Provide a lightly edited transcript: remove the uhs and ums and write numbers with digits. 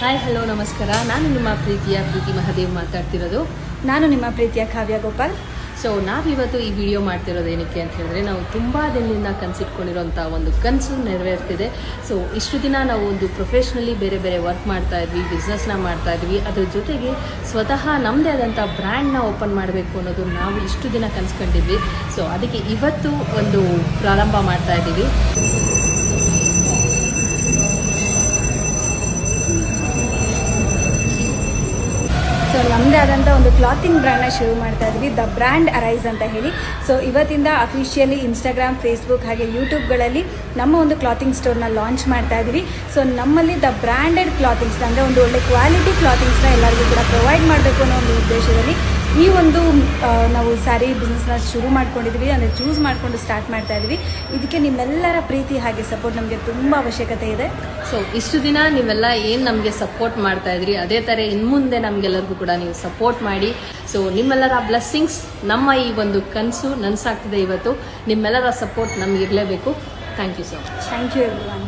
Hi hello ನಮಸ್ಕಾರ. ನಾನು ನಿಮ್ಮ ಪ್ರೀತಿಯ ಪ್ರೀತಿ ಮಹಾದೇವ್ ಮಾತಾಡ್ತಿರೋದು. ನಾನು ನಿಮ್ಮ ಪ್ರೀತಿಯ ಕಾವ್ಯ ಗೋಪಾಲ್. ಸೊ ನಾವಿವತ್ತು ಈ ವಿಡಿಯೋ ಮಾಡ್ತಿರೋದು ಏನಕ್ಕೆ ಅಂತ ಹೇಳಿದ್ರೆ, ನಾವು ತುಂಬ ದಿನದಿಂದ ಕನಸಿಟ್ಕೊಂಡಿರೋಂಥ ಒಂದು ಕನಸು ನೆರವೇರ್ತಿದೆ. ಸೊ ಇಷ್ಟು ದಿನ ನಾವು ಒಂದು ಪ್ರೊಫೆಷ್ನಲಿ ಬೇರೆ ಬೇರೆ ವರ್ಕ್ ಮಾಡ್ತಾ ಇದ್ವಿ, ಬಿಸ್ನೆಸ್ನ ಮಾಡ್ತಾ ಇದ್ವಿ. ಅದ್ರ ಜೊತೆಗೆ ಸ್ವತಃ ನಮ್ಮದೇ ಆದಂಥ ಬ್ರ್ಯಾಂಡ್ನ ಓಪನ್ ಮಾಡಬೇಕು ಅನ್ನೋದು ನಾವು ಇಷ್ಟು ದಿನ ಕನಸ್ಕೊಂಡಿದ್ವಿ. ಸೊ ಅದಕ್ಕೆ ಇವತ್ತು ಒಂದು ಪ್ರಾರಂಭ ಮಾಡ್ತಾ ಇದ್ದೀವಿ. ಸೊ ನಮ್ಮದೇ ಆದಂಥ ಒಂದು ಕ್ಲಾತಿಂಗ್ ಬ್ರ್ಯಾಂಡ್ನ ಶುರು ಮಾಡ್ತಾ ಇದ್ವಿ, ದ ಬ್ರ್ಯಾಂಡ್ ಅರೈಸ್ ಅಂತ ಹೇಳಿ. ಸೊ ಇವತ್ತಿಂದ ಅಫಿಷಿಯಲಿ ಇನ್ಸ್ಟಾಗ್ರಾಮ್, ಫೇಸ್ಬುಕ್ ಹಾಗೆ ಯೂಟ್ಯೂಬ್ಗಳಲ್ಲಿ ನಮ್ಮ ಒಂದು ಕ್ಲಾತಿಂಗ್ ಸ್ಟೋರ್ನ ಲಾಂಚ್ ಮಾಡ್ತಾ ಇದ್ವಿ. ಸೊ ನಮ್ಮಲ್ಲಿ ದ ಬ್ರ್ಯಾಂಡೆಡ್ ಕ್ಲಾತಿಂಗ್ಸ್ನ ಅಂದರೆ ಒಂದು ಒಳ್ಳೆ ಕ್ವಾಲಿಟಿ ಕ್ಲಾತಿಂಗ್ಸ್ನ ಎಲ್ಲರಿಗೂ ಕೂಡ ಪ್ರೊವೈಡ್ ಮಾಡಬೇಕು ಅನ್ನೋ ಒಂದು ಉದ್ದೇಶದಲ್ಲಿ ಈ ಒಂದು ನಾವು ಸ್ಯಾರಿ ಬಿಸ್ನೆಸ್ನ ಶುರು ಮಾಡ್ಕೊಂಡಿದ್ವಿ, ಅಂದರೆ ಚೂಸ್ ಮಾಡಿಕೊಂಡು ಸ್ಟಾರ್ಟ್ ಮಾಡ್ತಾ ಇದ್ವಿ. ಇದಕ್ಕೆ ನಿಮ್ಮೆಲ್ಲರ ಪ್ರೀತಿ ಹಾಗೆ ಸಪೋರ್ಟ್ ನಮಗೆ ತುಂಬ ಅವಶ್ಯಕತೆ ಇದೆ. ಸೊ ಇಷ್ಟು ದಿನ ನೀವೆಲ್ಲ ಏನು ನಮಗೆ ಸಪೋರ್ಟ್ ಮಾಡ್ತಾ ಇದ್ರಿ, ಅದೇ ಥರ ಇನ್ಮುಂದೆ ನಮಗೆಲ್ಲರಿಗೂ ಕೂಡ ನೀವು ಸಪೋರ್ಟ್ ಮಾಡಿ. ಸೊ ನಿಮ್ಮೆಲ್ಲರ ಬ್ಲೆಸ್ಸಿಂಗ್ಸ್, ನಮ್ಮ ಈ ಒಂದು ಕನಸು ನನಸಾಗ್ತಿದೆ ಇವತ್ತು. ನಿಮ್ಮೆಲ್ಲರ ಸಪೋರ್ಟ್ ನಮಗಿರಲೇಬೇಕು. Thank you so much. Thank you everyone.